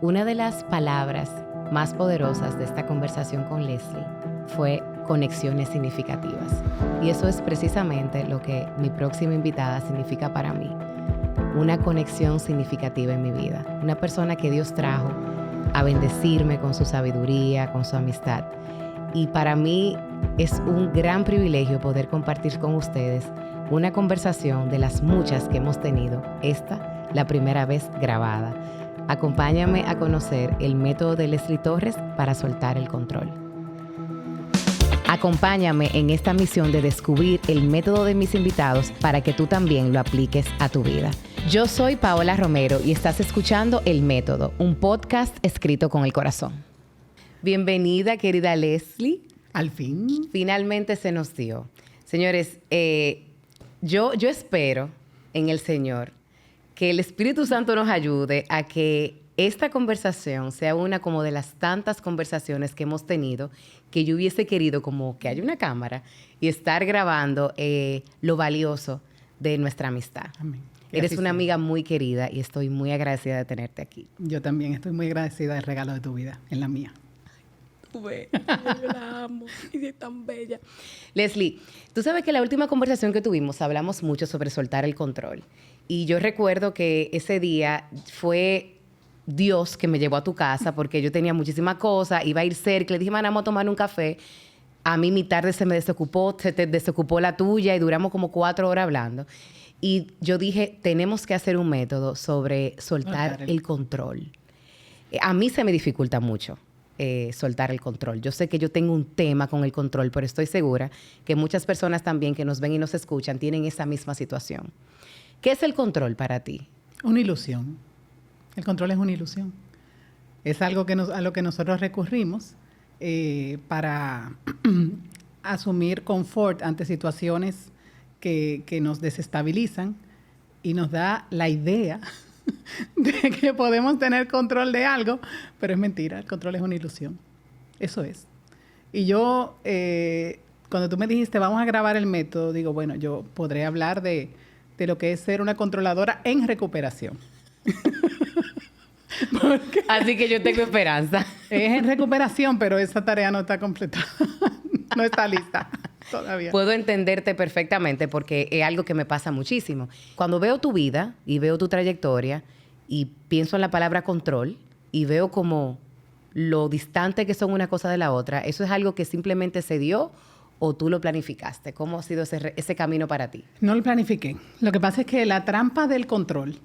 Una de las palabras más poderosas de esta conversación con Leslie fue conexiones significativas. Y eso es precisamente lo que mi próxima invitada significa para mí. Una conexión significativa en mi vida. Una persona que Dios trajo a bendecirme con su sabiduría, con su amistad. Y para mí es un gran privilegio poder compartir con ustedes una conversación de las muchas que hemos tenido, esta la primera vez grabada. Acompáñame a conocer el método de Leslie Torres para soltar el control. Acompáñame en esta misión de descubrir el método de mis invitados para que tú también lo apliques a tu vida. Yo soy Paola Romero y estás escuchando El Método, un podcast escrito con el corazón. Bienvenida, querida Leslie. Al fin. Finalmente se nos dio. Señores, yo espero en el Señor que el Espíritu Santo nos ayude a que esta conversación sea una como de las tantas conversaciones que hemos tenido que yo hubiese querido como que haya una cámara y estar grabando lo valioso de nuestra amistad. Amén. Eres una amiga muy querida y estoy muy agradecida de tenerte aquí. Yo también estoy muy agradecida del regalo de tu vida, en la mía. Tú ves, yo la amo y es tan bella. Leslie, tú sabes que la última conversación que tuvimos hablamos mucho sobre soltar el control. Y yo recuerdo que ese día fue Dios que me llevó a tu casa porque yo tenía muchísimas cosas, iba a ir cerca, le dije, man, vamos a tomar un café. A mí mi tarde se me desocupó, se te desocupó la tuya y duramos como 4 horas hablando. Y yo dije, tenemos que hacer un método sobre soltar el control. A mí se me dificulta mucho soltar el control. Yo sé que yo tengo un tema con el control, pero estoy segura que muchas personas también que nos ven y nos escuchan tienen esa misma situación. ¿Qué es el control para ti? Una ilusión. El control es una ilusión. Es algo a lo que nosotros recurrimos para asumir confort ante situaciones que nos desestabilizan y nos da la idea de que podemos tener control de algo, pero es mentira, el control es una ilusión. Eso es. Y yo, cuando tú me dijiste, vamos a grabar el método, digo, bueno, yo podré hablar de lo que es ser una controladora en recuperación. Así que yo tengo esperanza. Es en recuperación, pero esa tarea no está completada. No está lista todavía. Puedo entenderte perfectamente porque es algo que me pasa muchísimo. Cuando veo tu vida y veo tu trayectoria y pienso en la palabra control y veo como lo distante que son una cosa de la otra, ¿eso es algo que simplemente se dio o tú lo planificaste? ¿Cómo ha sido ese camino para ti? No lo planifiqué. Lo que pasa es que la trampa del control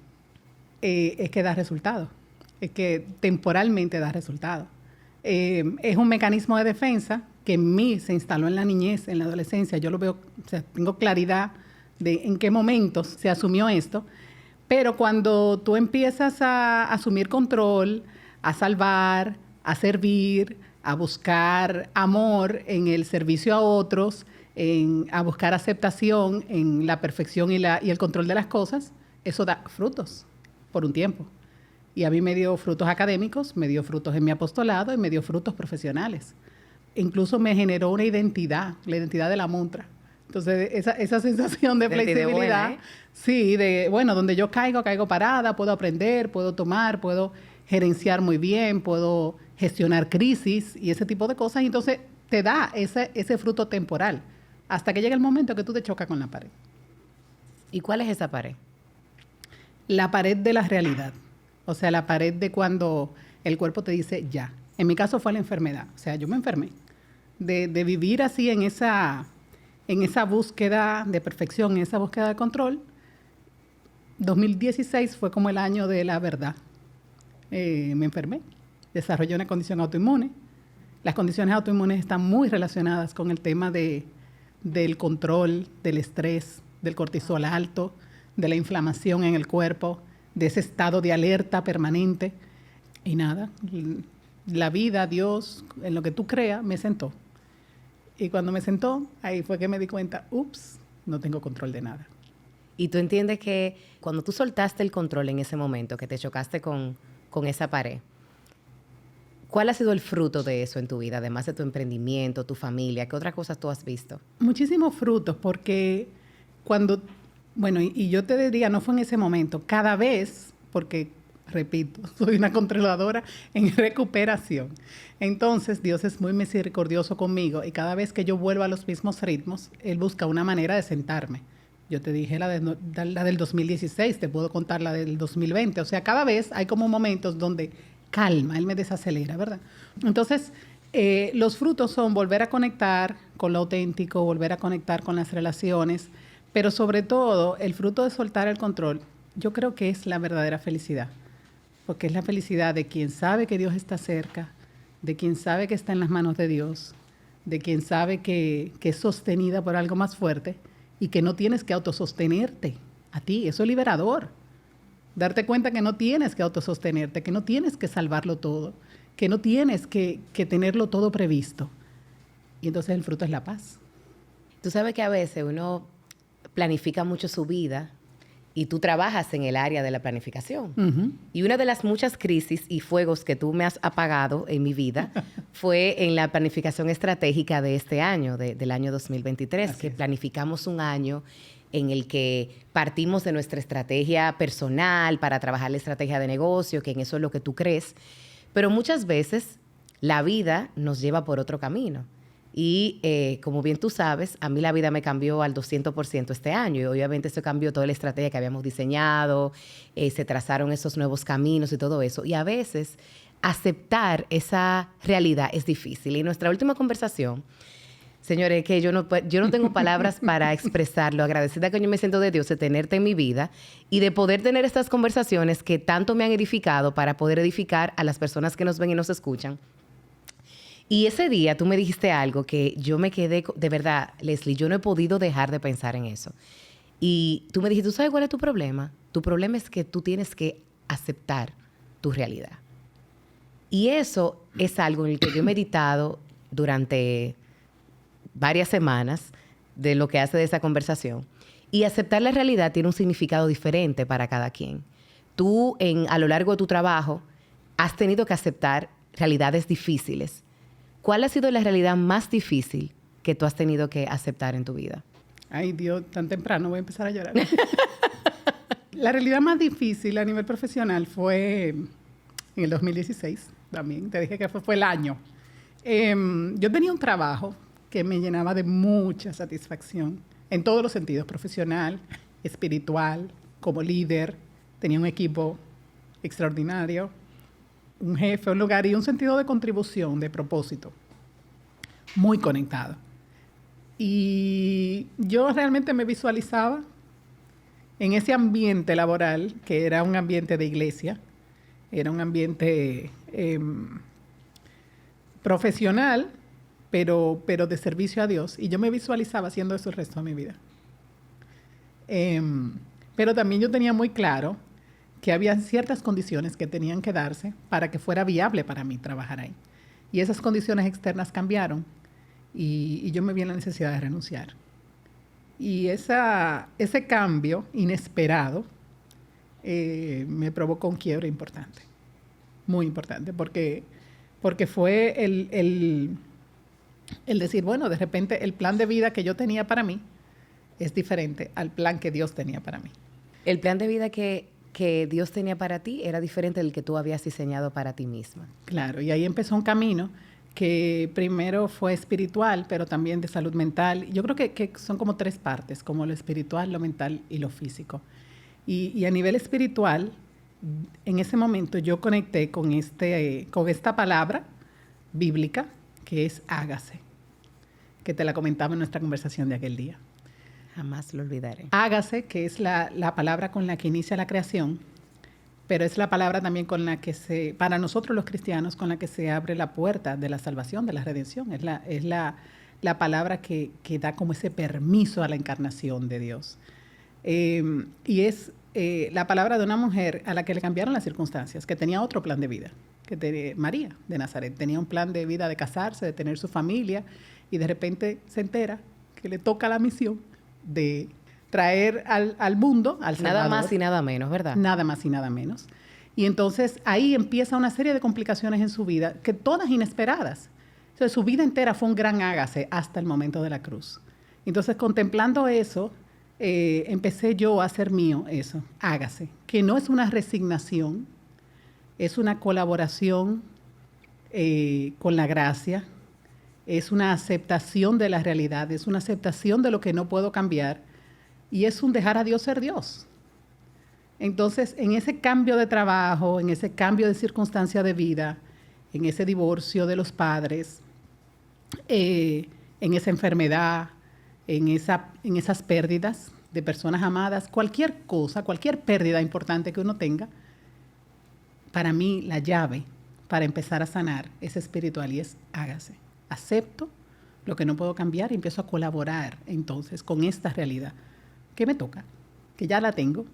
es que da resultado. Es que temporalmente da resultado. Es un mecanismo de defensa que en mí se instaló en la niñez, en la adolescencia. Yo lo veo, o sea, tengo claridad de en qué momentos se asumió esto. Pero cuando tú empiezas a asumir control, a salvar, a servir, a buscar amor en el servicio a otros, a buscar aceptación en la perfección y el control de las cosas, eso da frutos por un tiempo. Y a mí me dio frutos académicos, me dio frutos en mi apostolado y me dio frutos profesionales. Incluso me generó una identidad, la identidad de la montra. Entonces, esa sensación de flexibilidad, buena, sí, donde yo caigo parada, puedo aprender, puedo tomar, puedo gerenciar muy bien, puedo gestionar crisis y ese tipo de cosas. Y entonces, te da ese fruto temporal hasta que llega el momento que tú te chocas con la pared. ¿Y cuál es esa pared? La pared de la realidad. O sea, la pared de cuando el cuerpo te dice ya. En mi caso fue la enfermedad. O sea, yo me enfermé. De vivir así en esa búsqueda de perfección, en esa búsqueda de control. 2016 fue como el año de la verdad. Me enfermé. Desarrollé una condición autoinmune. Las condiciones autoinmunes están muy relacionadas con el tema del control, del estrés, del cortisol alto, de la inflamación en el cuerpo, de ese estado de alerta permanente. Y nada, la vida, Dios, en lo que tú creas, me sentó. Y cuando me sentó, ahí fue que me di cuenta, ups, no tengo control de nada. Y tú entiendes que cuando tú soltaste el control en ese momento, que te chocaste con esa pared, ¿cuál ha sido el fruto de eso en tu vida, además de tu emprendimiento, tu familia? ¿Qué otras cosas tú has visto? Muchísimos frutos, porque cuando... Bueno, y yo te diría, no fue en ese momento. Cada vez, porque repito, soy una controladora en recuperación. Entonces, Dios es muy misericordioso conmigo y cada vez que yo vuelvo a los mismos ritmos, Él busca una manera de sentarme. Yo te dije la del 2016, te puedo contar la del 2020. O sea, cada vez hay como momentos donde calma, Él me desacelera, ¿verdad? Entonces, los frutos son volver a conectar con lo auténtico, volver a conectar con las relaciones, pero sobre todo el fruto de soltar el control, yo creo que es la verdadera felicidad, porque es la felicidad de quien sabe que Dios está cerca, de quien sabe que está en las manos de Dios, de quien sabe que es sostenida por algo más fuerte y que no tienes que autosostenerte a ti. Eso es liberador. Darte cuenta que no tienes que autosostenerte, que no tienes que salvarlo todo, que no tienes que tenerlo todo previsto. Y entonces el fruto es la paz. Tú sabes que a veces uno planifica mucho su vida y tú trabajas en el área de la planificación. Uh-huh. Y una de las muchas crisis y fuegos que tú me has apagado en mi vida fue en la planificación estratégica de este año, del año 2023, Así que es. planificamos un año en el que partimos de nuestra estrategia personal para trabajar la estrategia de negocio, que en eso es lo que tú crees. Pero muchas veces la vida nos lleva por otro camino. Y como bien tú sabes, a mí la vida me cambió al 200% este año. Y obviamente eso cambió toda la estrategia que habíamos diseñado, se trazaron esos nuevos caminos y todo eso. Y a veces aceptar esa realidad es difícil. Y en nuestra última conversación, señores, que yo no tengo palabras para expresar lo agradecida que yo me siento de Dios de tenerte en mi vida y de poder tener estas conversaciones que tanto me han edificado para poder edificar a las personas que nos ven y nos escuchan. Y ese día tú me dijiste algo que yo me quedé, de verdad, Leslie, yo no he podido dejar de pensar en eso. Y tú me dijiste, ¿tú sabes cuál es tu problema? Tu problema es que tú tienes que aceptar tu realidad. Y eso es algo en el que yo he meditado durante varias semanas de lo que hace de esa conversación. Y aceptar la realidad tiene un significado diferente para cada quien. Tú, a lo largo de tu trabajo, has tenido que aceptar realidades difíciles. ¿Cuál ha sido la realidad más difícil que tú has tenido que aceptar en tu vida? Ay, Dios, tan temprano voy a empezar a llorar. La realidad más difícil a nivel profesional fue en el 2016 también. Te dije que fue el año. Yo tenía un trabajo que me llenaba de mucha satisfacción en todos los sentidos, profesional, espiritual, como líder. Tenía un equipo extraordinario, un jefe, un lugar y un sentido de contribución, de propósito, muy conectado. Y yo realmente me visualizaba en ese ambiente laboral, que era un ambiente de iglesia, era un ambiente profesional, pero de servicio a Dios. Y yo me visualizaba haciendo eso el resto de mi vida. Pero también yo tenía muy claro que había ciertas condiciones que tenían que darse para que fuera viable para mí trabajar ahí. Y esas condiciones externas cambiaron y yo me vi en la necesidad de renunciar. Y ese cambio inesperado me provocó un quiebre importante, muy importante, porque fue el decir, bueno, de repente el plan de vida que yo tenía para mí es diferente al plan que Dios tenía para mí. El plan de vida que Dios tenía para ti era diferente del que tú habías diseñado para ti misma. Claro, y ahí empezó un camino que primero fue espiritual, pero también de salud mental. Yo creo que son como tres partes, como lo espiritual, lo mental y lo físico. Y a nivel espiritual, en ese momento yo conecté con esta palabra bíblica que es hágase, que te la comentaba en nuestra conversación de aquel día. Jamás lo olvidaré. Hágase, que es la palabra con la que inicia la creación, pero es la palabra también con la que para nosotros los cristianos, con la que se abre la puerta de la salvación, de la redención. Es la palabra que da como ese permiso a la encarnación de Dios. Y es la palabra de una mujer a la que le cambiaron las circunstancias, que tenía otro plan de vida, María de Nazaret. Tenía un plan de vida de casarse, de tener su familia, y de repente se entera que le toca la misión de traer al mundo, al Salvador. Nada más y nada menos, ¿verdad? Nada más y nada menos. Y entonces ahí empieza una serie de complicaciones en su vida, que todas inesperadas. Entonces su vida entera fue un gran hágase hasta el momento de la cruz. Entonces contemplando eso, empecé yo a hacer mío eso, hágase, que no es una resignación, es una colaboración con la gracia, es una aceptación de la realidad, es una aceptación de lo que no puedo cambiar y es un dejar a Dios ser Dios. Entonces, en ese cambio de trabajo, en ese cambio de circunstancia de vida, en ese divorcio de los padres, en esa enfermedad, en esas pérdidas de personas amadas, cualquier cosa, cualquier pérdida importante que uno tenga, para mí la llave para empezar a sanar es espiritual y es hágase. Acepto lo que no puedo cambiar y empiezo a colaborar entonces con esta realidad que me toca, que ya la tengo.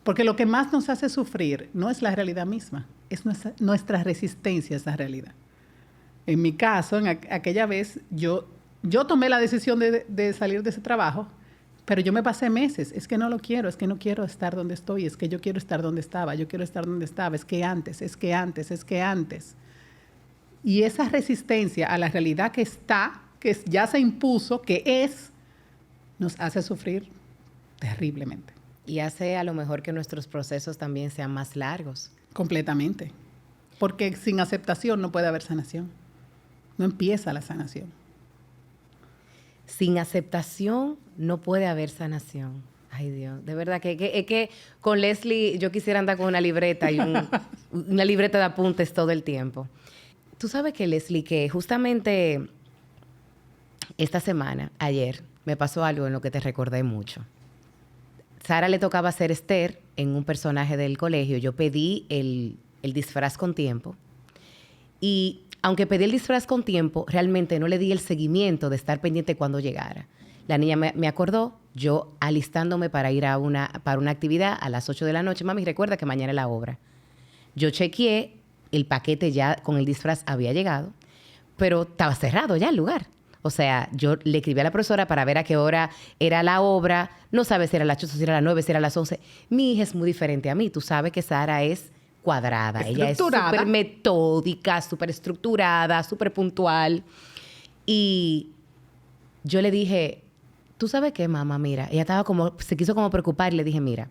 Porque lo que más nos hace sufrir no es la realidad misma, es nuestra resistencia a esa realidad. En mi caso, en aquella vez, yo tomé la decisión de salir de ese trabajo, pero yo me pasé meses, es que no lo quiero, es que no quiero estar donde estoy, es que yo quiero estar donde estaba, yo quiero estar donde estaba, es que antes. Y esa resistencia a la realidad que está, que ya se impuso, que es, nos hace sufrir terriblemente. Y hace a lo mejor que nuestros procesos también sean más largos. Completamente. Porque sin aceptación no puede haber sanación. No empieza la sanación. Sin aceptación no puede haber sanación. Ay, Dios. De verdad que con Leslie yo quisiera andar con una libreta y una libreta de apuntes todo el tiempo. Tú sabes que, Leslie, que justamente esta semana, ayer, me pasó algo en lo que te recordé mucho. Sara le tocaba ser Esther en un personaje del colegio. Yo pedí el disfraz con tiempo. Y aunque pedí el disfraz con tiempo, realmente no le di el seguimiento de estar pendiente cuando llegara. La niña me acordó, yo alistándome para ir para una actividad a las 8 de la noche. Mami, recuerda que mañana es la obra. Yo chequeé, el paquete ya con el disfraz había llegado, pero estaba cerrado ya el lugar. O sea, yo le escribí a la profesora para ver a qué hora era la obra. No sabe si era a las 8, si era a las 9, si era a las 11. Mi hija es muy diferente a mí. Tú sabes que Sara es cuadrada. Ella es súper metódica, súper estructurada, súper puntual. Y yo le dije, ¿tú sabes qué, mamá? Mira, ella se quiso como preocupar y le dije, mira,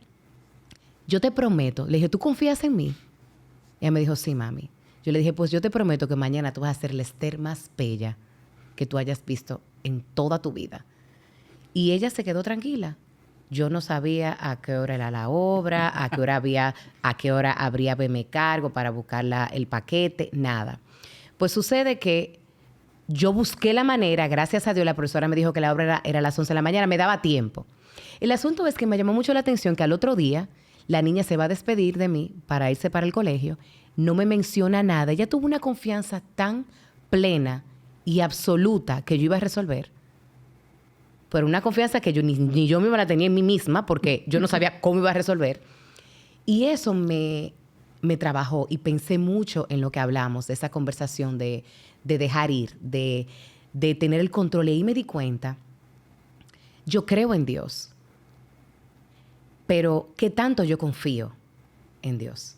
yo te prometo. Le dije, ¿tú confías en mí? Ella me dijo, sí, mami. Yo le dije, pues yo te prometo que mañana tú vas a ser la Esther más bella que tú hayas visto en toda tu vida. Y ella se quedó tranquila. Yo no sabía a qué hora era la obra, a qué hora habría verme cargo para buscar el paquete, nada. Pues sucede que yo busqué la manera, gracias a Dios, la profesora me dijo que la obra era a las 11 de la mañana, me daba tiempo. El asunto es que me llamó mucho la atención que al otro día la niña se va a despedir de mí para irse para el colegio, no me menciona nada. Ella tuvo una confianza tan plena y absoluta que yo iba a resolver, pero una confianza que yo ni yo misma la tenía en mí misma porque yo no sabía cómo iba a resolver. Y eso me trabajó y pensé mucho en lo que hablamos, de esa conversación de dejar ir, de tener el control. Y me di cuenta, yo creo en Dios, pero ¿qué tanto yo confío en Dios?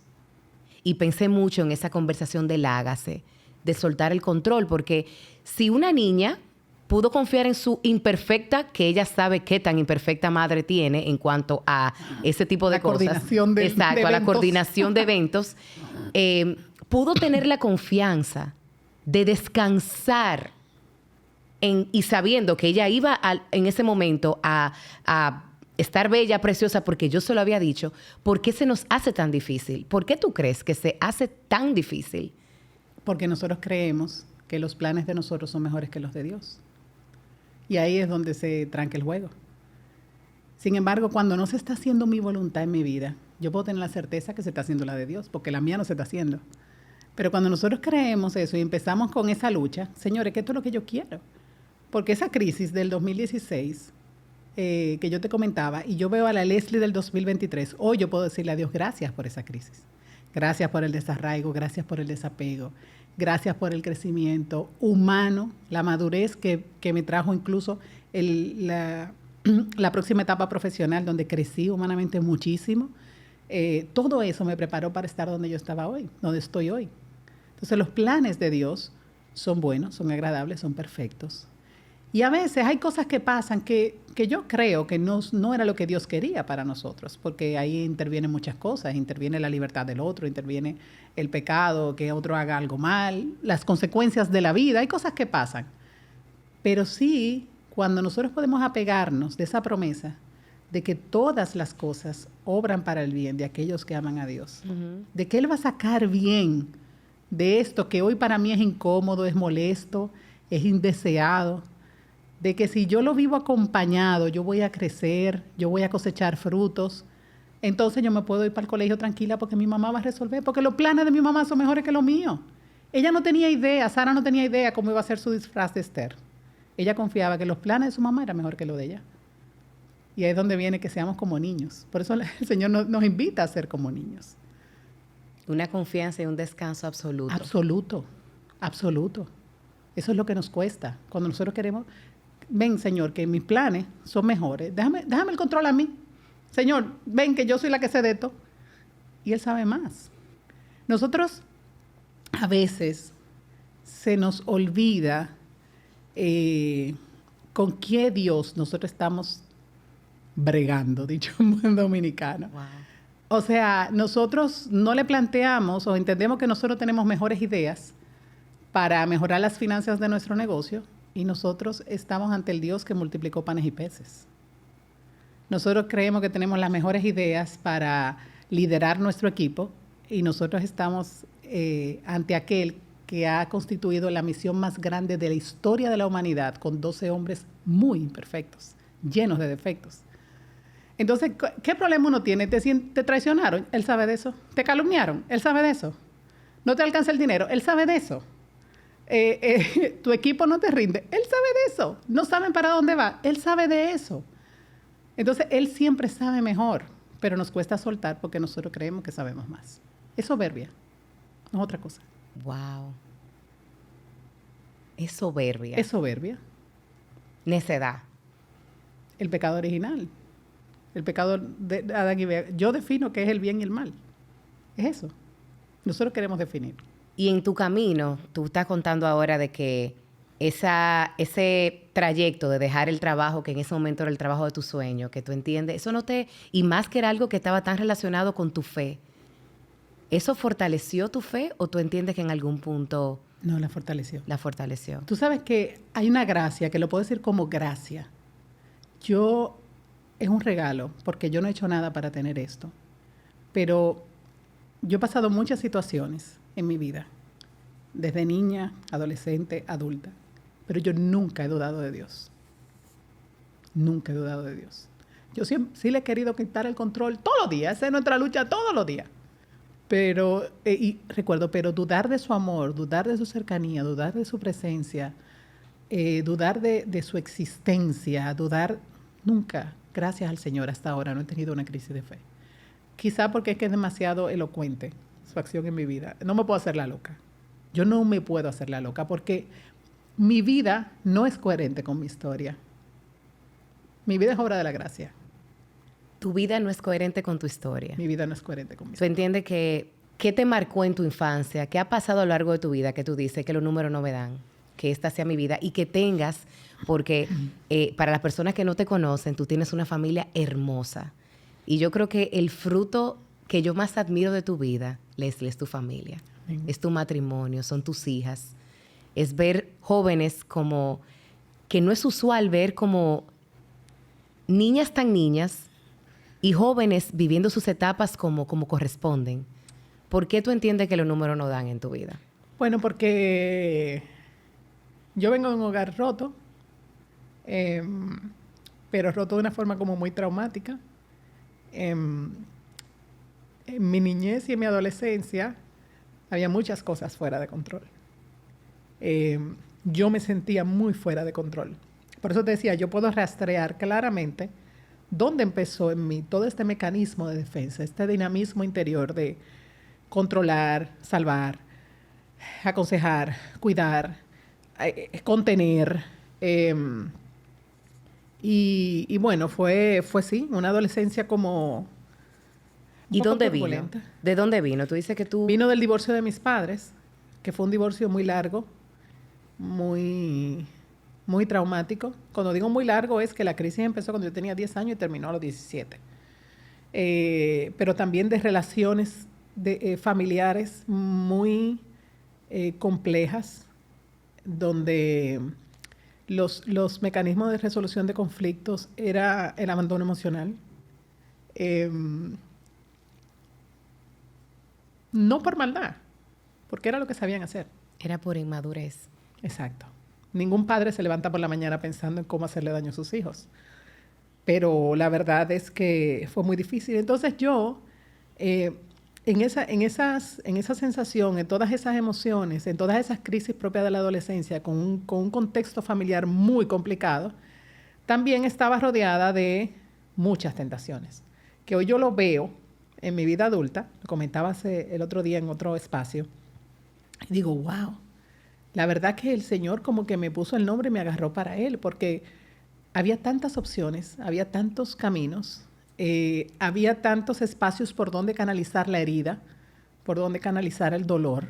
Y pensé mucho en esa conversación del hágase, de soltar el control, porque si una niña pudo confiar en su imperfecta, que ella sabe qué tan imperfecta madre tiene en cuanto a ese tipo de cosas. Coordinación de Exacto, a la coordinación de eventos. Pudo tener la confianza de descansar y sabiendo que ella iba en ese momento a estar bella, preciosa, porque yo se lo había dicho. ¿Por qué se nos hace tan difícil? ¿Por qué tú crees que se hace tan difícil? Porque nosotros creemos que los planes de nosotros son mejores que los de Dios. Y ahí es donde se tranca el juego. Sin embargo, cuando no se está haciendo mi voluntad en mi vida, yo puedo tener la certeza que se está haciendo la de Dios, porque la mía no se está haciendo. Pero cuando nosotros creemos eso y empezamos con esa lucha, señores, que esto es lo que yo quiero. Porque esa crisis del 2016, que yo te comentaba, y yo veo a la Leslie del 2023, hoy yo puedo decirle a Dios gracias por esa crisis. Gracias por el desarraigo, gracias por el desapego, gracias por el crecimiento humano, la madurez que me trajo incluso la próxima etapa profesional, donde crecí humanamente muchísimo. Todo eso me preparó para estar donde yo estaba hoy, donde estoy hoy. Entonces los planes de Dios son buenos, son agradables, son perfectos. Y a veces hay cosas que pasan que yo creo que no era lo que Dios quería para nosotros, porque ahí intervienen muchas cosas, interviene la libertad del otro, interviene el pecado, que otro haga algo mal, las consecuencias de la vida, hay cosas que pasan. Pero sí, cuando nosotros podemos apegarnos de esa promesa de que todas las cosas obran para el bien de aquellos que aman a Dios, de que Él va a sacar bien de esto que hoy para mí es incómodo, es molesto, es indeseado, de que si yo lo vivo acompañado, yo voy a crecer, yo voy a cosechar frutos, entonces yo me puedo ir para el colegio tranquila porque mi mamá va a resolver, porque los planes de mi mamá son mejores que los míos. Ella no tenía idea, Sara no tenía idea cómo iba a ser su disfraz de Esther. Ella confiaba que los planes de su mamá eran mejor que los de ella. Y ahí es donde viene que seamos como niños. Por eso el Señor nos invita a ser como niños. Una confianza y un descanso absoluto. Absoluto, absoluto. Eso es lo que nos cuesta. Cuando nosotros queremos, ven, Señor, que mis planes son mejores. Déjame el control a mí. Señor, ven que yo soy la que sé de esto. Y Él sabe más. Nosotros, a veces, se nos olvida con qué Dios nosotros estamos bregando, dicho en buen dominicano. Wow. O sea, nosotros no le planteamos o entendemos que nosotros tenemos mejores ideas para mejorar las finanzas de nuestro negocio y nosotros estamos ante el Dios que multiplicó panes y peces. Nosotros creemos que tenemos las mejores ideas para liderar nuestro equipo y nosotros estamos ante aquel que ha constituido la misión más grande de la historia de la humanidad con 12 hombres muy imperfectos, llenos de defectos. Entonces, ¿qué problema uno tiene? ¿Te traicionaron? Él sabe de eso. ¿Te calumniaron? Él sabe de eso. ¿No te alcanza el dinero? Él sabe de eso. ¿Tu equipo no te rinde? Él sabe de eso. ¿No saben para dónde va? Él sabe de eso. Entonces, Él siempre sabe mejor, pero nos cuesta soltar porque nosotros creemos que sabemos más. Es soberbia, no es otra cosa. Wow. Es soberbia. Es soberbia. Necedad. El pecado original. El pecado de Adán y Eva. Yo defino qué es el bien y el mal. Es eso. Nosotros queremos definir. Y en tu camino, tú estás contando ahora de que ese trayecto de dejar el trabajo, que en ese momento era el trabajo de tu sueño, que tú entiendes, eso no te... Y más que era algo que estaba tan relacionado con tu fe, ¿eso fortaleció tu fe o tú entiendes que en algún punto... No, la fortaleció. La fortaleció. Tú sabes que hay una gracia, que lo puedo decir como gracia. Es un regalo, porque yo no he hecho nada para tener esto. Pero yo he pasado muchas situaciones en mi vida, desde niña, adolescente, adulta. Pero yo nunca he dudado de Dios. Nunca he dudado de Dios. Yo sí le he querido quitar el control todos los días. Esa es nuestra lucha todos los días. Pero, pero dudar de su amor, dudar de su cercanía, dudar de su presencia, dudar de su existencia, nunca, gracias al Señor, hasta ahora no he tenido una crisis de fe. Quizá porque es que es demasiado elocuente su acción en mi vida. No me puedo hacer la loca. Yo no me puedo hacer la loca porque mi vida no es coherente con mi historia. Mi vida es obra de la gracia. Tu vida no es coherente con tu historia. Mi vida no es coherente con mi ¿Tú historia. entiendes que qué te marcó en tu infancia? ¿Qué ha pasado a lo largo de tu vida que tú dices que los números no me dan? Que esta sea mi vida y que tengas, porque para las personas que no te conocen, tú tienes una familia hermosa. Y yo creo que el fruto que yo más admiro de tu vida, Leslie, es tu familia. Amén. Es tu matrimonio, son tus hijas. Es ver jóvenes como... que no es usual ver como niñas tan niñas y jóvenes viviendo sus etapas como corresponden. ¿Por qué tú entiendes que los números no dan en tu vida? Bueno, porque yo vengo de un hogar roto, pero roto de una forma como muy traumática. En mi niñez y en mi adolescencia había muchas cosas fuera de control. Yo me sentía muy fuera de control. Por eso te decía, yo puedo rastrear claramente dónde empezó en mí todo este mecanismo de defensa, este dinamismo interior de controlar, salvar, aconsejar, cuidar, contener. Y bueno, fue sí, una adolescencia como... ¿Y dónde vino? ¿De dónde vino? Tú dices que tú... Vino del divorcio de mis padres, que fue un divorcio muy largo, muy muy traumático. Cuando digo muy largo es que la crisis empezó cuando yo tenía 10 años y terminó a los 17. Pero también de relaciones familiares muy complejas, donde los mecanismos de resolución de conflictos era el abandono emocional. No por maldad, porque era lo que sabían hacer. Era por inmadurez. Exacto. Ningún padre se levanta por la mañana pensando en cómo hacerle daño a sus hijos. Pero la verdad es que fue muy difícil. Entonces yo, en esa sensación, en todas esas emociones, en todas esas crisis propias de la adolescencia, con un contexto familiar muy complicado, también estaba rodeada de muchas tentaciones, que hoy yo lo veo en mi vida adulta, lo comentaba el otro día en otro espacio, y digo, wow, la verdad que el Señor como que me puso el nombre y me agarró para Él, porque había tantas opciones, había tantos caminos, había tantos espacios por donde canalizar la herida, por donde canalizar el dolor.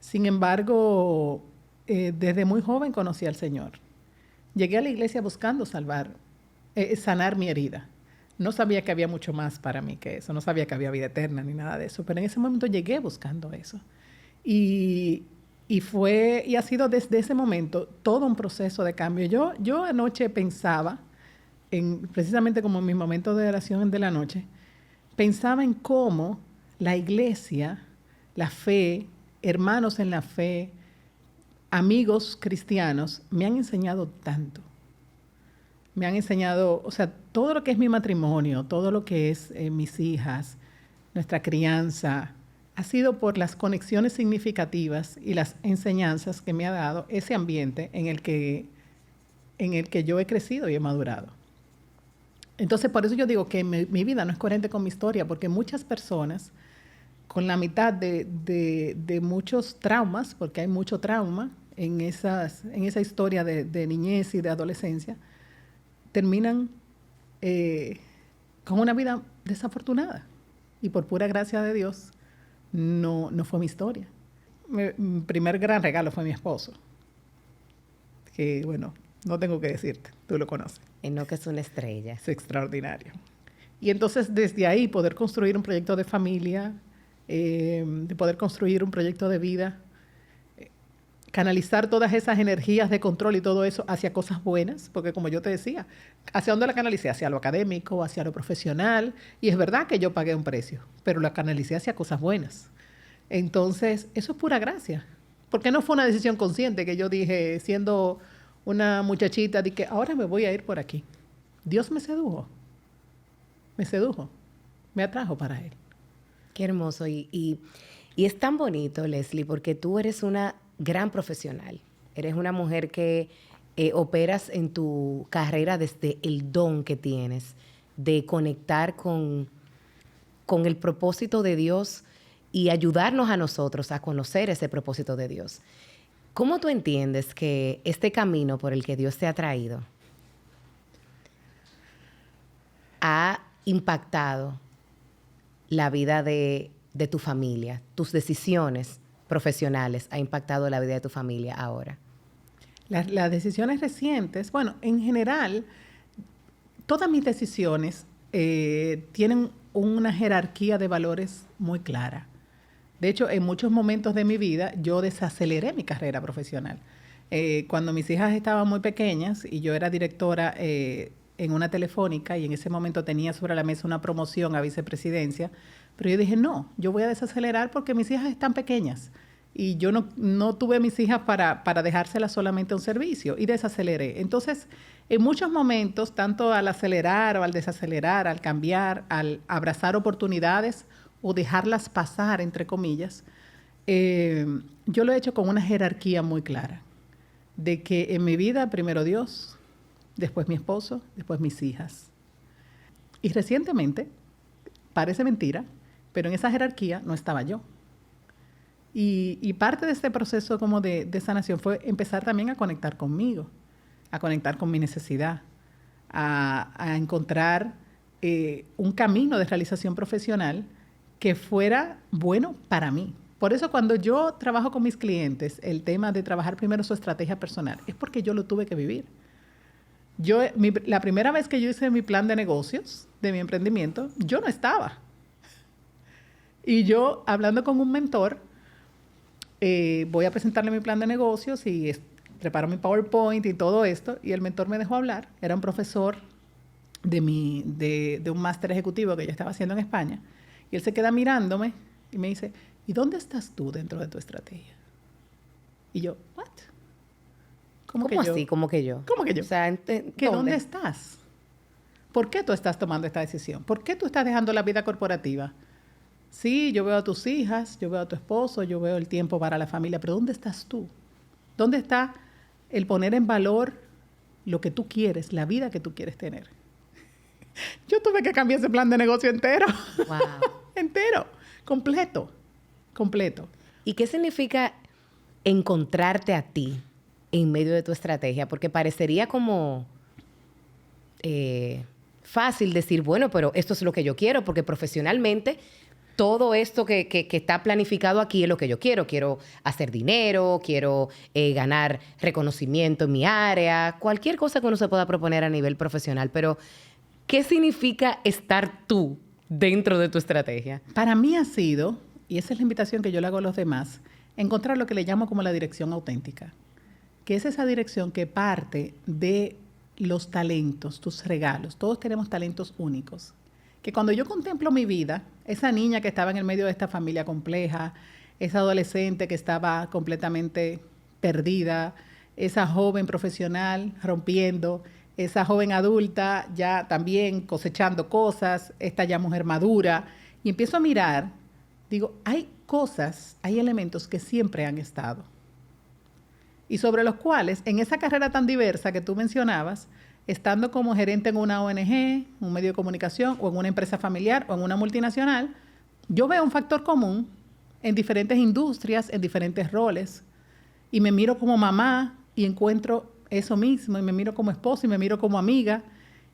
Sin embargo, desde muy joven conocí al Señor. Llegué a la iglesia buscando sanar mi herida. No sabía que había mucho más para mí que eso, no sabía que había vida eterna ni nada de eso, pero en ese momento llegué buscando eso. Y ha sido desde ese momento todo un proceso de cambio. Yo anoche pensaba, precisamente como en mi momento de oración de la noche, pensaba en cómo la iglesia, la fe, hermanos en la fe, amigos cristianos, me han enseñado tanto. Me han enseñado, o sea, todo lo que es mi matrimonio, todo lo que es mis hijas, nuestra crianza, ha sido por las conexiones significativas y las enseñanzas que me ha dado ese ambiente en el que yo he crecido y he madurado. Entonces, por eso yo digo que mi vida no es coherente con mi historia, porque muchas personas, con la mitad de muchos traumas, porque hay mucho trauma en esa historia de niñez y de adolescencia, terminan con una vida desafortunada. Y por pura gracia de Dios, no fue mi historia. Mi primer gran regalo fue mi esposo. Que, bueno, no tengo que decirte, tú lo conoces. Enoch es una estrella. Es extraordinario. Y entonces, desde ahí, poder construir un proyecto de familia, de poder construir un proyecto de vida, canalizar todas esas energías de control y todo eso hacia cosas buenas, porque como yo te decía, ¿hacia dónde la canalicé? Hacia lo académico, hacia lo profesional, y es verdad que yo pagué un precio, pero la canalicé hacia cosas buenas. Entonces, eso es pura gracia, porque no fue una decisión consciente que yo dije, siendo una muchachita, de que ahora me voy a ir por aquí. Dios me sedujo, me atrajo para Él. Qué hermoso. Y es tan bonito, Leslie, porque tú eres una gran profesional. Eres una mujer que operas en tu carrera desde el don que tienes de conectar con el propósito de Dios y ayudarnos a nosotros a conocer ese propósito de Dios. ¿Cómo tú entiendes que este camino por el que Dios te ha traído ha impactado la vida de tu familia, tus decisiones profesionales, ha impactado la vida de tu familia ahora? Las decisiones recientes, bueno, en general, todas mis decisiones tienen una jerarquía de valores muy clara. De hecho, en muchos momentos de mi vida, yo desaceleré mi carrera profesional. Cuando mis hijas estaban muy pequeñas y yo era directora en una telefónica y en ese momento tenía sobre la mesa una promoción a vicepresidencia, pero yo dije, no, yo voy a desacelerar porque mis hijas están pequeñas y yo no tuve mis hijas para dejárselas solamente a un servicio y desaceleré. Entonces, en muchos momentos, tanto al acelerar o al desacelerar, al cambiar, al abrazar oportunidades o dejarlas pasar, entre comillas, yo lo he hecho con una jerarquía muy clara, de que en mi vida primero Dios, después mi esposo, después mis hijas. Y recientemente, parece mentira, pero en esa jerarquía no estaba yo. Y parte de este proceso como de sanación fue empezar también a conectar conmigo, a conectar con mi necesidad, a encontrar un camino de realización profesional que fuera bueno para mí, Por eso cuando yo trabajo con mis clientes, el tema de trabajar primero su estrategia personal, es porque yo lo tuve que vivir. La primera vez que yo hice mi plan de negocios, de mi emprendimiento, yo no estaba. Y yo, hablando con un mentor, voy a presentarle mi plan de negocios y preparo mi PowerPoint y todo esto, y el mentor me dejó hablar. Era un profesor de un máster ejecutivo que yo estaba haciendo en España, y él se queda mirándome y me dice, ¿y dónde estás tú dentro de tu estrategia? Y yo, ¿what? ¿Cómo así? ¿Cómo que yo? ¿Cómo que yo? O sea, ¿Dónde estás? ¿Por qué tú estás tomando esta decisión? ¿Por qué tú estás dejando la vida corporativa? Sí, yo veo a tus hijas, yo veo a tu esposo, yo veo el tiempo para la familia, pero ¿dónde estás tú? ¿Dónde está el poner en valor lo que tú quieres, la vida que tú quieres tener? Yo tuve que cambiar ese plan de negocio entero. Wow. Entero, completo. ¿Y qué significa encontrarte a ti en medio de tu estrategia? Porque parecería como fácil decir, bueno, pero esto es lo que yo quiero, porque profesionalmente todo esto que está planificado aquí es lo que yo quiero. Quiero hacer dinero, quiero ganar reconocimiento en mi área, cualquier cosa que uno se pueda proponer a nivel profesional. Pero, ¿qué significa estar tú dentro de tu estrategia? Para mí ha sido, y esa es la invitación que yo le hago a los demás, encontrar lo que le llamo como la dirección auténtica, que es esa dirección que parte de los talentos, tus regalos. Todos tenemos talentos únicos. Que cuando yo contemplo mi vida, esa niña que estaba en el medio de esta familia compleja, esa adolescente que estaba completamente perdida, esa joven profesional rompiendo, esa joven adulta ya también cosechando cosas, esta ya mujer madura, y empiezo a mirar, digo, hay cosas, hay elementos que siempre han estado y sobre los cuales, en esa carrera tan diversa que tú mencionabas, estando como gerente en una ONG, un medio de comunicación, o en una empresa familiar, o en una multinacional, yo veo un factor común en diferentes industrias, en diferentes roles, y me miro como mamá y encuentro eso mismo, y me miro como esposa y me miro como amiga.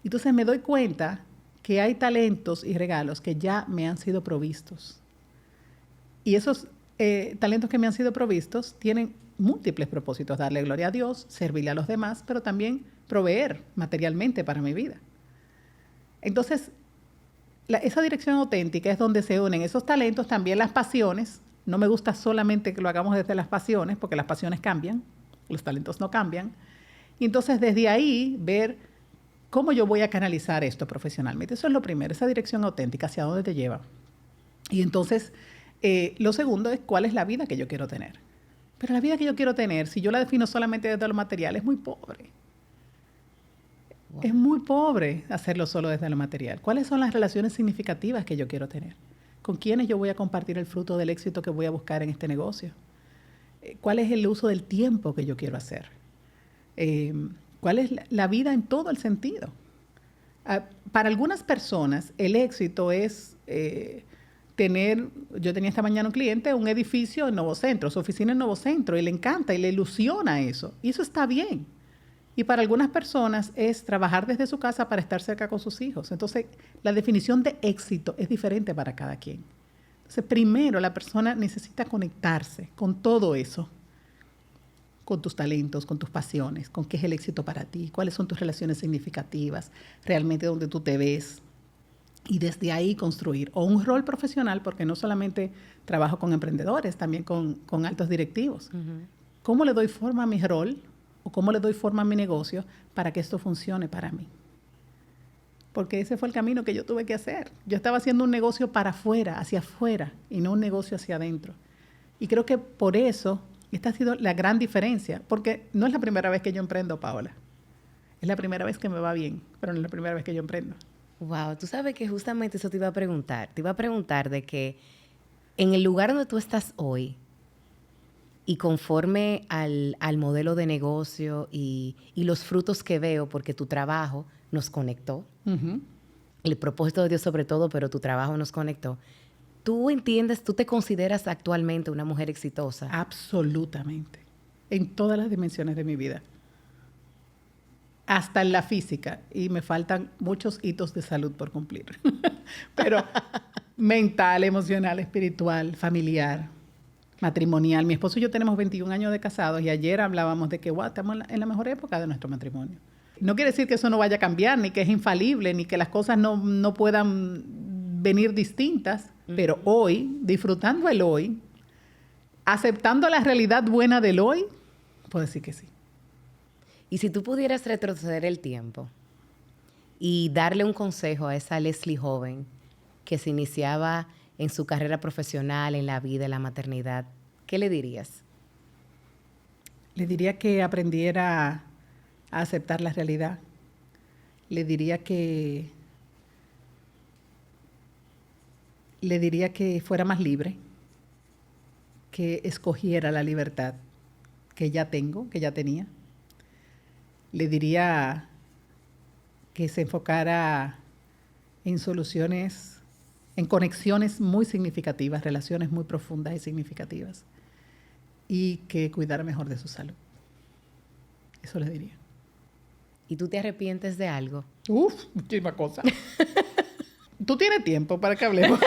Entonces me doy cuenta que hay talentos y regalos que ya me han sido provistos. Y esos talentos que me han sido provistos tienen múltiples propósitos: darle gloria a Dios, servirle a los demás, pero también proveer materialmente para mi vida. Entonces, esa dirección auténtica es donde se unen esos talentos, también las pasiones. No me gusta solamente que lo hagamos desde las pasiones, porque las pasiones cambian, los talentos no cambian. Y entonces, desde ahí, ver cómo yo voy a canalizar esto profesionalmente. Eso es lo primero, esa dirección auténtica, hacia dónde te lleva. Y entonces, lo segundo es cuál es la vida que yo quiero tener. Pero la vida que yo quiero tener, si yo la defino solamente desde lo material, es muy pobre. Wow. Es muy pobre hacerlo solo desde lo material. ¿Cuáles son las relaciones significativas que yo quiero tener? ¿Con quiénes yo voy a compartir el fruto del éxito que voy a buscar en este negocio? ¿Cuál es el uso del tiempo que yo quiero hacer? ¿Cuál es la vida en todo el sentido? Para algunas personas, el éxito es yo tenía esta mañana un cliente, un edificio en Nuevo Centro, su oficina en Nuevo Centro, y le encanta y le ilusiona eso. Y eso está bien. Y para algunas personas es trabajar desde su casa para estar cerca con sus hijos. Entonces, la definición de éxito es diferente para cada quien. Entonces, primero, la persona necesita conectarse con todo eso, con tus talentos, con tus pasiones, con qué es el éxito para ti, cuáles son tus relaciones significativas, realmente donde tú te ves. Y desde ahí construir o un rol profesional, porque no solamente trabajo con emprendedores, también con altos directivos. Uh-huh. ¿Cómo le doy forma a mi rol o cómo le doy forma a mi negocio para que esto funcione para mí? Porque ese fue el camino que yo tuve que hacer. Yo estaba haciendo un negocio para afuera, hacia afuera, y no un negocio hacia adentro. Y creo que por eso esta ha sido la gran diferencia, porque no es la primera vez que yo emprendo, Paola. Es la primera vez que me va bien, pero no es la primera vez que yo emprendo. Wow, tú sabes que justamente eso te iba a preguntar. Te iba a preguntar de que en el lugar donde tú estás hoy y conforme al modelo de negocio y los frutos que veo, porque tu trabajo nos conectó, uh-huh. El propósito de Dios sobre todo, pero tu trabajo nos conectó. ¿Tú entiendes, tú te consideras actualmente una mujer exitosa? Absolutamente, en todas las dimensiones de mi vida. Hasta en la física, y me faltan muchos hitos de salud por cumplir. Pero mental, emocional, espiritual, familiar, matrimonial. Mi esposo y yo tenemos 21 años de casados y ayer hablábamos de que estamos en la mejor época de nuestro matrimonio. No quiere decir que eso no vaya a cambiar, ni que es infalible, ni que las cosas no puedan venir distintas, pero hoy, disfrutando el hoy, aceptando la realidad buena del hoy, puedo decir que sí. Y si tú pudieras retroceder el tiempo y darle un consejo a esa Leslie joven que se iniciaba en su carrera profesional, en la vida, en la maternidad, ¿qué le dirías? Le diría que aprendiera a aceptar la realidad. Le diría que fuera más libre, que escogiera la libertad que ya tengo, que ya tenía. Le diría que se enfocara en soluciones, en conexiones muy significativas, relaciones muy profundas y significativas, y que cuidara mejor de su salud. Eso le diría. ¿Y tú te arrepientes de algo? Muchísimas cosas. Tú tienes tiempo para que hablemos.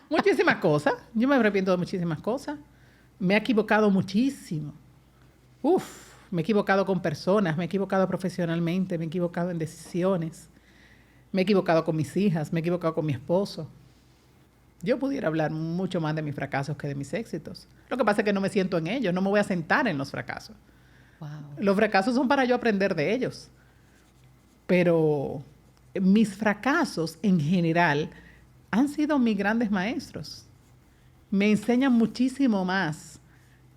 Muchísimas cosas. Yo me arrepiento de muchísimas cosas. Me he equivocado muchísimo. Me he equivocado con personas, me he equivocado profesionalmente, me he equivocado en decisiones, me he equivocado con mis hijas, me he equivocado con mi esposo. Yo pudiera hablar mucho más de mis fracasos que de mis éxitos. Lo que pasa es que no me siento en ellos, no me voy a sentar en los fracasos. Wow. Los fracasos son para yo aprender de ellos. Pero mis fracasos en general han sido mis grandes maestros. Me enseñan muchísimo más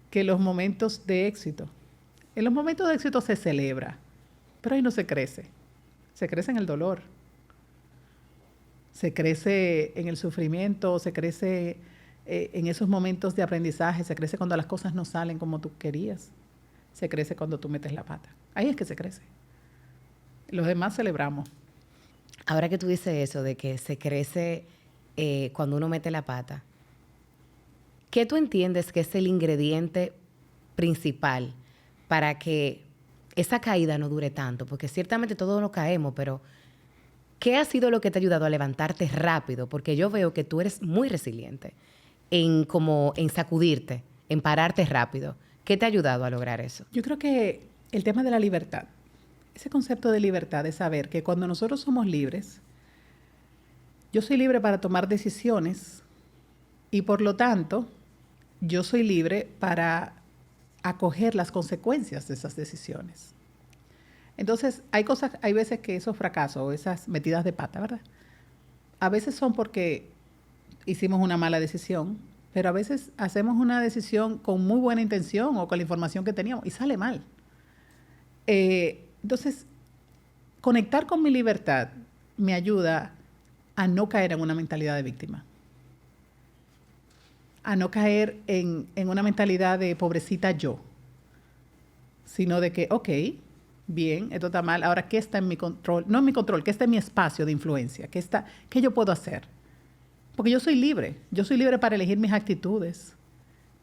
que los momentos de éxito. En los momentos de éxito se celebra, pero ahí no se crece. Se crece en el dolor. Se crece en el sufrimiento, se crece en esos momentos de aprendizaje, se crece cuando las cosas no salen como tú querías. Se crece cuando tú metes la pata. Ahí es que se crece. Los demás celebramos. Ahora que tú dices eso, de que se crece cuando uno mete la pata, ¿qué tú entiendes que es el ingrediente principal para que esa caída no dure tanto? Porque ciertamente todos nos caemos, pero ¿qué ha sido lo que te ha ayudado a levantarte rápido? Porque yo veo que tú eres muy resiliente en sacudirte, en pararte rápido. ¿Qué te ha ayudado a lograr eso? Yo creo que el tema de la libertad, ese concepto de libertad es saber que cuando nosotros somos libres, yo soy libre para tomar decisiones y por lo tanto yo soy libre para acoger las consecuencias de esas decisiones. Entonces, hay veces que esos fracasos o esas metidas de pata, ¿verdad? A veces son porque hicimos una mala decisión, pero a veces hacemos una decisión con muy buena intención o con la información que teníamos y sale mal. Entonces, conectar con mi libertad me ayuda a no caer en una mentalidad de víctima, a no caer en una mentalidad de pobrecita yo, sino de que, ok, bien, esto está mal, ahora, ¿qué está en mi control? No en mi control, ¿qué está en mi espacio de influencia? ¿Qué yo puedo hacer? Porque yo soy libre para elegir mis actitudes,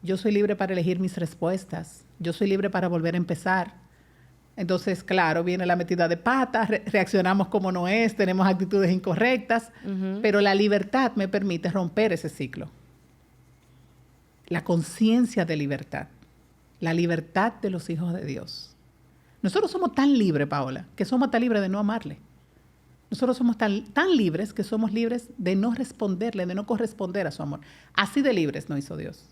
yo soy libre para elegir mis respuestas, yo soy libre para volver a empezar. Entonces, claro, viene la metida de patas, reaccionamos como no es, tenemos actitudes incorrectas, pero la libertad me permite romper ese ciclo. La conciencia de libertad, la libertad de los hijos de Dios. Nosotros somos tan libres, Paola, que somos tan libres de no amarle. Nosotros somos tan libres que somos libres de no responderle, de no corresponder a su amor. Así de libres nos hizo Dios.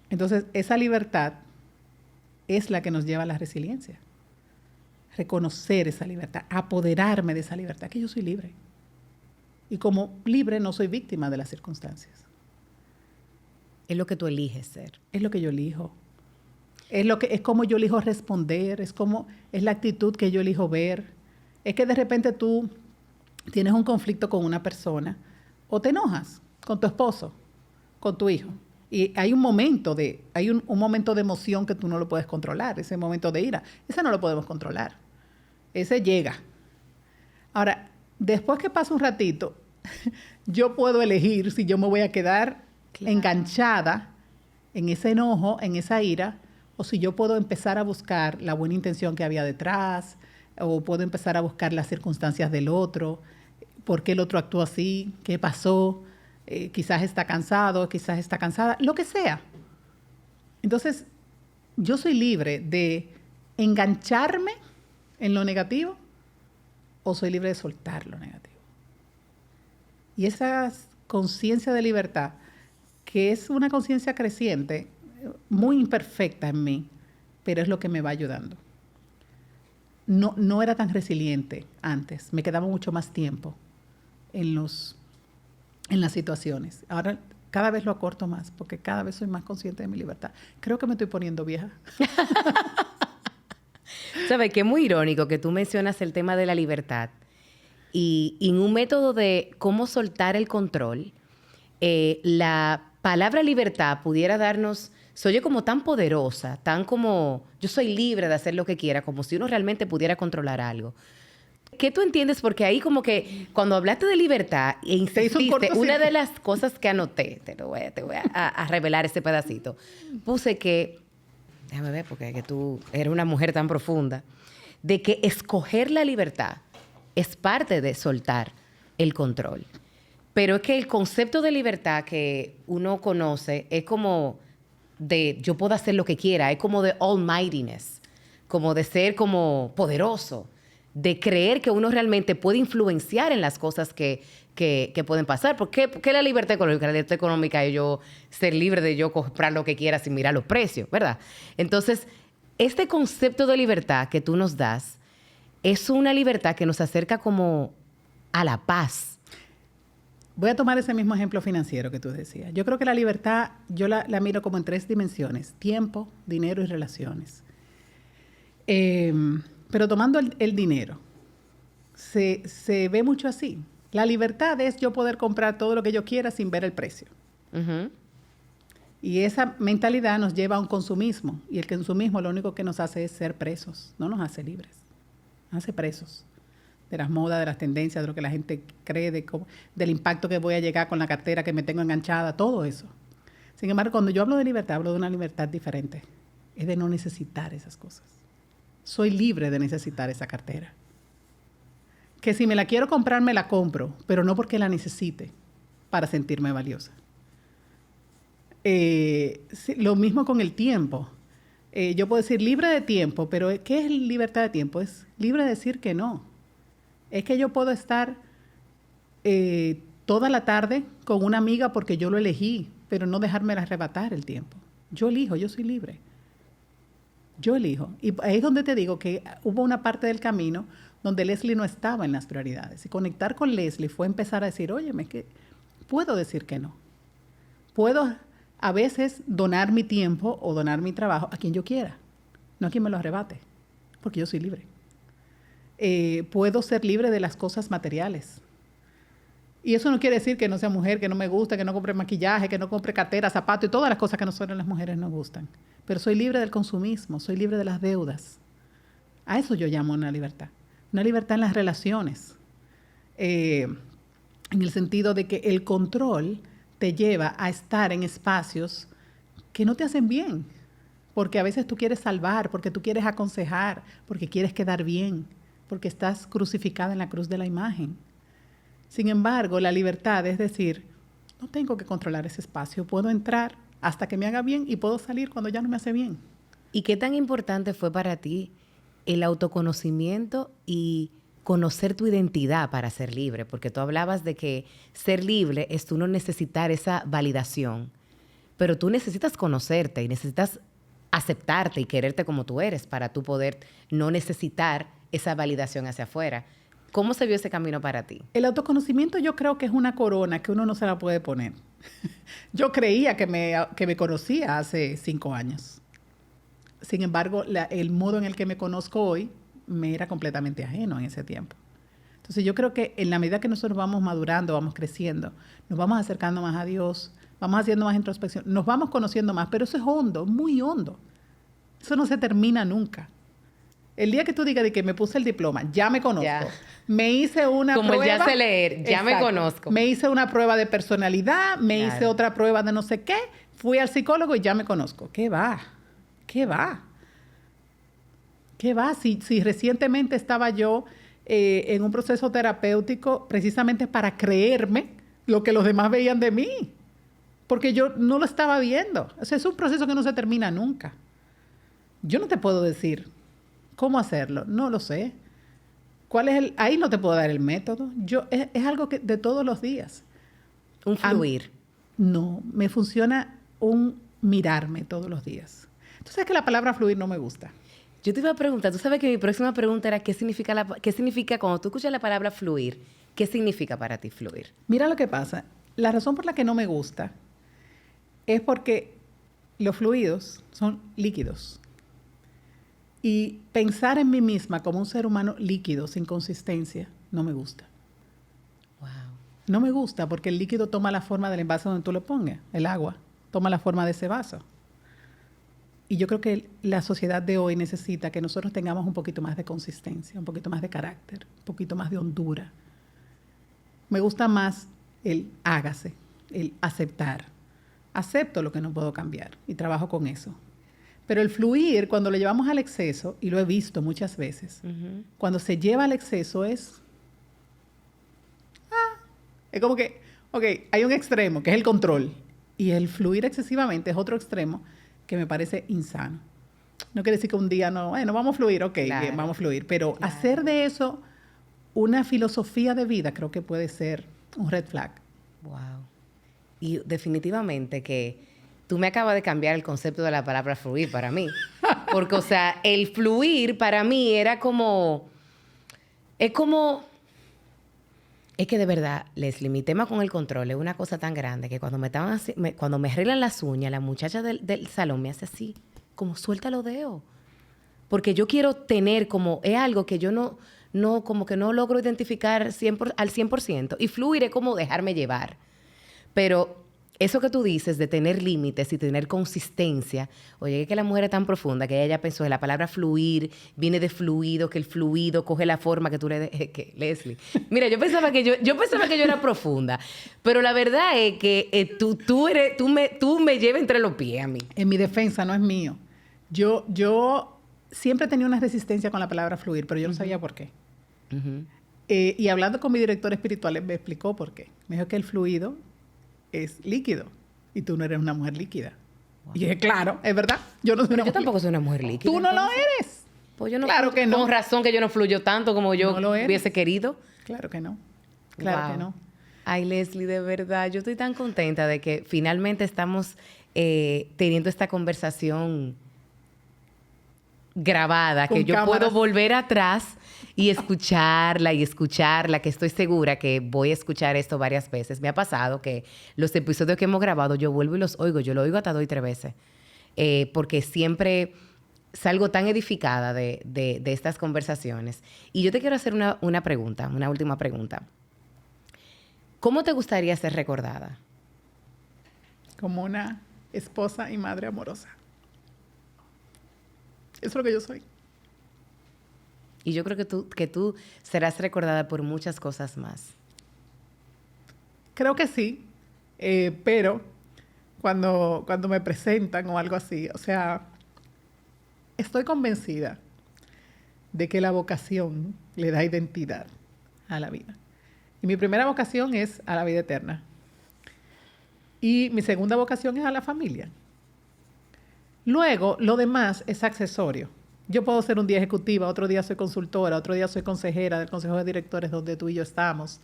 Entonces, esa libertad es la que nos lleva a la resiliencia. Reconocer esa libertad, apoderarme de esa libertad, que yo soy libre. Y como libre no soy víctima de las circunstancias. Es lo que tú eliges ser. Es lo que yo elijo. Es como yo elijo responder, es la actitud que yo elijo ver. Es que de repente tú tienes un conflicto con una persona o te enojas con tu esposo, con tu hijo. Y hay un momento de emoción que tú no lo puedes controlar, ese momento de ira. Ese no lo podemos controlar. Ese llega. Ahora, después que pasa un ratito, yo puedo elegir si yo me voy a quedar enganchada en ese enojo, en esa ira, o si yo puedo empezar a buscar la buena intención que había detrás, o puedo empezar a buscar las circunstancias del otro, por qué el otro actuó así, qué pasó. quizás está cansado, quizás está cansada, lo que sea. Entonces, yo soy libre de engancharme en lo negativo o soy libre de soltar lo negativo. Y esa conciencia de libertad, que es una conciencia creciente, muy imperfecta en mí, pero es lo que me va ayudando. No era tan resiliente antes, me quedaba mucho más tiempo en las situaciones. Ahora cada vez lo acorto más, porque cada vez soy más consciente de mi libertad. Creo que me estoy poniendo vieja. ¿Sabes? Que es muy irónico que tú mencionas el tema de la libertad. Y en un método de cómo soltar el control, la palabra libertad pudiera darnos, se oye como tan poderosa, tan como yo soy libre de hacer lo que quiera, como si uno realmente pudiera controlar algo. ¿Qué tú entiendes? Porque ahí como que cuando hablaste de libertad e insististe, una de las cosas que anoté, te voy a revelar ese pedacito, puse que, déjame ver, porque que tú eres una mujer tan profunda, de que escoger la libertad es parte de soltar el control. Pero es que el concepto de libertad que uno conoce es como de yo puedo hacer lo que quiera, es como de almightiness, como de ser como poderoso, de creer que uno realmente puede influenciar en las cosas que pueden pasar. ¿Por qué la libertad económica? La libertad económica es yo ser libre de yo comprar lo que quiera sin mirar los precios, ¿verdad? Entonces, este concepto de libertad que tú nos das es una libertad que nos acerca como a la paz. Voy a tomar ese mismo ejemplo financiero que tú decías. Yo creo que la libertad, yo la miro como en 3 dimensiones: tiempo, dinero y relaciones. Pero tomando el dinero, se ve mucho así. La libertad es yo poder comprar todo lo que yo quiera sin ver el precio. Uh-huh. Y esa mentalidad nos lleva a un consumismo. Y el consumismo lo único que nos hace es ser presos, no nos hace libres. Nos hace presos de las modas, de las tendencias, de lo que la gente cree, del impacto que voy a llegar con la cartera que me tengo enganchada, todo eso. Sin embargo, cuando yo hablo de libertad, hablo de una libertad diferente. Es de no necesitar esas cosas. Soy libre de necesitar esa cartera. Que si me la quiero comprar, me la compro, pero no porque la necesite para sentirme valiosa. Lo mismo con el tiempo. Yo puedo decir libre de tiempo, pero ¿qué es libertad de tiempo? Es libre de decir que no. Es que yo puedo estar toda la tarde con una amiga porque yo lo elegí, pero no dejarme arrebatar el tiempo. Yo elijo, yo soy libre. Yo elijo. Y ahí es donde te digo que hubo una parte del camino donde Leslie no estaba en las prioridades. Y conectar con Leslie fue empezar a decir, óyeme, es que puedo decir que no. Puedo a veces donar mi tiempo o donar mi trabajo a quien yo quiera, no a quien me lo arrebate, porque yo soy libre. Puedo ser libre de las cosas materiales. Y eso no quiere decir que no sea mujer, que no me gusta, que no compre maquillaje, que no compre cartera, zapatos y todas las cosas que a nosotros las mujeres nos gustan. Pero soy libre del consumismo, soy libre de las deudas. A eso yo llamo una libertad. Una libertad en las relaciones. En el sentido de que el control te lleva a estar en espacios que no te hacen bien. Porque a veces tú quieres salvar, porque tú quieres aconsejar, porque quieres quedar bien, porque estás crucificada en la cruz de la imagen. Sin embargo, la libertad es decir, no tengo que controlar ese espacio, puedo entrar hasta que me haga bien y puedo salir cuando ya no me hace bien. ¿Y qué tan importante fue para ti el autoconocimiento y conocer tu identidad para ser libre? Porque tú hablabas de que ser libre es tú no necesitar esa validación, pero tú necesitas conocerte y necesitas aceptarte y quererte como tú eres para tú poder no necesitar esa validación hacia afuera. ¿Cómo se vio ese camino para ti? El autoconocimiento yo creo que es una corona que uno no se la puede poner. Yo creía que me conocía hace 5 años. Sin embargo, el modo en el que me conozco hoy me era completamente ajeno en ese tiempo. Entonces yo creo que en la medida que nosotros vamos madurando, vamos creciendo, nos vamos acercando más a Dios, vamos haciendo más introspección, nos vamos conociendo más, pero eso es hondo, muy hondo. Eso no se termina nunca. El día que tú digas de que me puse el diploma, ya me conozco. Ya. Me hice una como prueba. Como ya sé leer, ya exacto, me conozco. Me hice una prueba de personalidad, me hice otra prueba de no sé qué, fui al psicólogo y ya me conozco. ¿Qué va? ¿Qué va? ¿Qué va? Si recientemente estaba yo en un proceso terapéutico precisamente para creerme lo que los demás veían de mí, porque yo no lo estaba viendo. O sea, es un proceso que no se termina nunca. Yo no te puedo decir cómo hacerlo, no lo sé. Ahí no te puedo dar el método. Es algo que de todos los días. Un fluir. No, me funciona un mirarme todos los días. Tú sabes que la palabra fluir no me gusta. Yo te iba a preguntar, tú sabes que mi próxima pregunta era qué significa cuando tú escuchas la palabra fluir, ¿qué significa para ti fluir? Mira lo que pasa. La razón por la que no me gusta es porque los fluidos son líquidos. Y pensar en mí misma como un ser humano líquido, sin consistencia, no me gusta. Wow. No me gusta porque el líquido toma la forma del envase donde tú lo pongas, el agua, toma la forma de ese vaso. Y yo creo que la sociedad de hoy necesita que nosotros tengamos un poquito más de consistencia, un poquito más de carácter, un poquito más de hondura. Me gusta más el hágase, el aceptar. Acepto lo que no puedo cambiar y trabajo con eso. Pero el fluir, cuando lo llevamos al exceso, y lo he visto muchas veces, cuando se lleva al exceso es como que, ok, hay un extremo, que es el control, y el fluir excesivamente es otro extremo que me parece insano. No quiere decir que un día no vamos a fluir, ok, Claro. bien, vamos a fluir, pero Claro. hacer de eso una filosofía de vida creo que puede ser un red flag. Wow. Y definitivamente que tú me acabas de cambiar el concepto de la palabra fluir para mí. Porque, o sea, el fluir para mí era como... Es que de verdad, Leslie, mi tema con el control es una cosa tan grande que cuando cuando me arreglan las uñas, la muchacha del salón me hace así, como suelta los dedos. Porque yo quiero tener como... Es algo que yo como que no logro identificar al 100%. Y fluir es como dejarme llevar. Pero eso que tú dices de tener límites y tener consistencia, oye, es que la mujer es tan profunda que ella pensó que la palabra fluir viene de fluido, que el fluido coge la forma que tú Leslie. Mira, yo pensaba que yo era profunda, pero la verdad es que tú me llevas entre los pies a mí. En mi defensa, no es mío. Yo siempre tenía una resistencia con la palabra fluir, pero yo no sabía por qué. Y hablando con mi director espiritual, me explicó por qué. Me dijo que el fluido es líquido y tú no eres una mujer líquida. Wow. Y dije, claro, es verdad. Yo no soy Pero yo tampoco soy una mujer líquida. Tú no lo eres. Pues yo no claro que no. Con razón que yo no fluyo tanto como yo hubiese querido. Claro que no. Claro que no. Ay, Leslie, de verdad, yo estoy tan contenta de que finalmente estamos teniendo esta conversación grabada, con que yo cámaras. puedo volver atrás y escucharla, que estoy segura que voy a escuchar esto varias veces. Me ha pasado que los episodios que hemos grabado yo vuelvo y los oigo. Yo lo oigo hasta 2 y 3 veces. Porque siempre salgo tan edificada de estas conversaciones. Y yo te quiero hacer una última pregunta. ¿Cómo te gustaría ser recordada? Como una esposa y madre amorosa. Eso es lo que yo soy. Y yo creo que tú serás recordada por muchas cosas más. Creo que sí, pero cuando me presentan o algo así, o sea, estoy convencida de que la vocación le da identidad a la vida. Y mi primera vocación es a la vida eterna. Y mi segunda vocación es a la familia. Luego, lo demás es accesorio. Yo puedo ser un día ejecutiva, otro día soy consultora, otro día soy consejera del Consejo de Directores donde tú y yo estamos.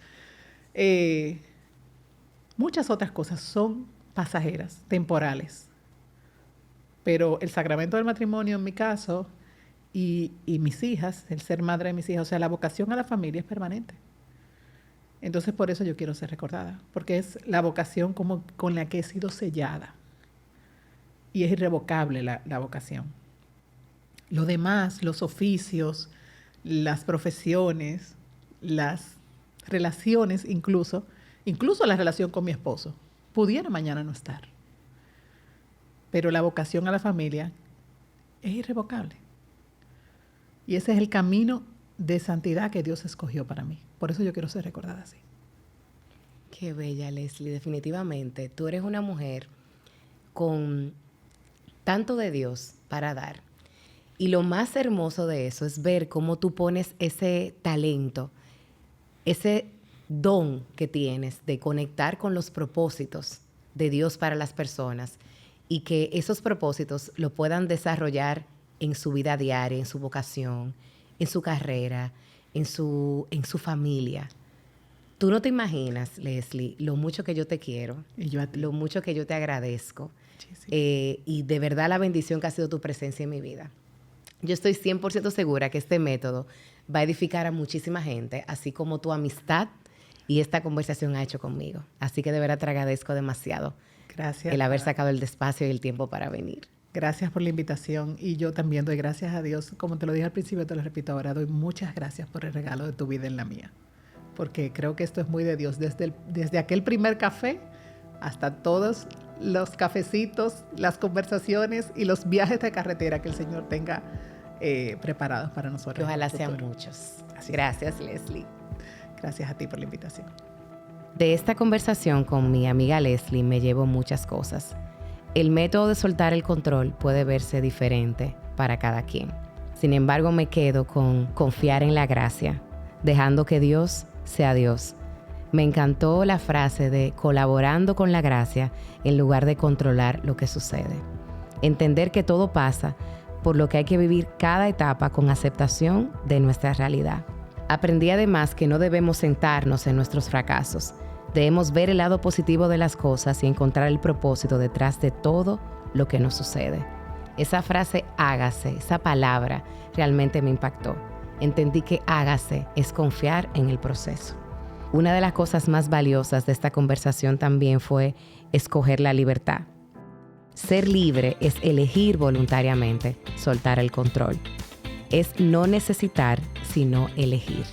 Muchas otras cosas son pasajeras, temporales. Pero el sacramento del matrimonio en mi caso y mis hijas, el ser madre de mis hijas, o sea, la vocación a la familia es permanente. Entonces, por eso yo quiero ser recordada, porque es la vocación con la que he sido sellada. Y es irrevocable la vocación. Lo demás, los oficios, las profesiones, las relaciones, incluso la relación con mi esposo, pudiera mañana no estar. Pero la vocación a la familia es irrevocable. Y ese es el camino de santidad que Dios escogió para mí. Por eso yo quiero ser recordada así. Qué bella, Leslie. Definitivamente, tú eres una mujer con tanto de Dios para dar. Y lo más hermoso de eso es ver cómo tú pones ese talento, ese don que tienes de conectar con los propósitos de Dios para las personas y que esos propósitos lo puedan desarrollar en su vida diaria, en su vocación, en su carrera, en su familia. Tú no te imaginas, Leslie, lo mucho que yo te quiero, Y yo a ti. lo mucho que yo te agradezco Muchísimo. y de verdad la bendición que ha sido tu presencia en mi vida. Yo estoy 100% segura que este método va a edificar a muchísima gente, así como tu amistad y esta conversación ha hecho conmigo. Así que de verdad te agradezco demasiado Gracias. el haber sacado el espacio y el tiempo para venir. Gracias por la invitación y yo también doy gracias a Dios. Como te lo dije al principio, te lo repito ahora, doy muchas gracias por el regalo de tu vida en la mía. Porque creo que esto es muy de Dios. Desde aquel primer café hasta todos los cafecitos, las conversaciones y los viajes de carretera que el Señor tenga preparados para nosotros. Que ojalá en el sean futuro. muchos. Así es. Gracias, Leslie. Gracias a ti por la invitación. De esta conversación con mi amiga Leslie me llevo muchas cosas. El método de soltar el control puede verse diferente para cada quien. Sin embargo, me quedo con confiar en la gracia, dejando que Dios sea Dios. Me encantó la frase de colaborando con la gracia en lugar de controlar lo que sucede. Entender que todo pasa, por lo que hay que vivir cada etapa con aceptación de nuestra realidad. Aprendí además que no debemos sentarnos en nuestros fracasos. Debemos ver el lado positivo de las cosas y encontrar el propósito detrás de todo lo que nos sucede. Esa frase hágase, esa palabra, realmente me impactó. Entendí que hágase es confiar en el proceso. Una de las cosas más valiosas de esta conversación también fue escoger la libertad. Ser libre es elegir voluntariamente soltar el control. Es no necesitar, sino elegir.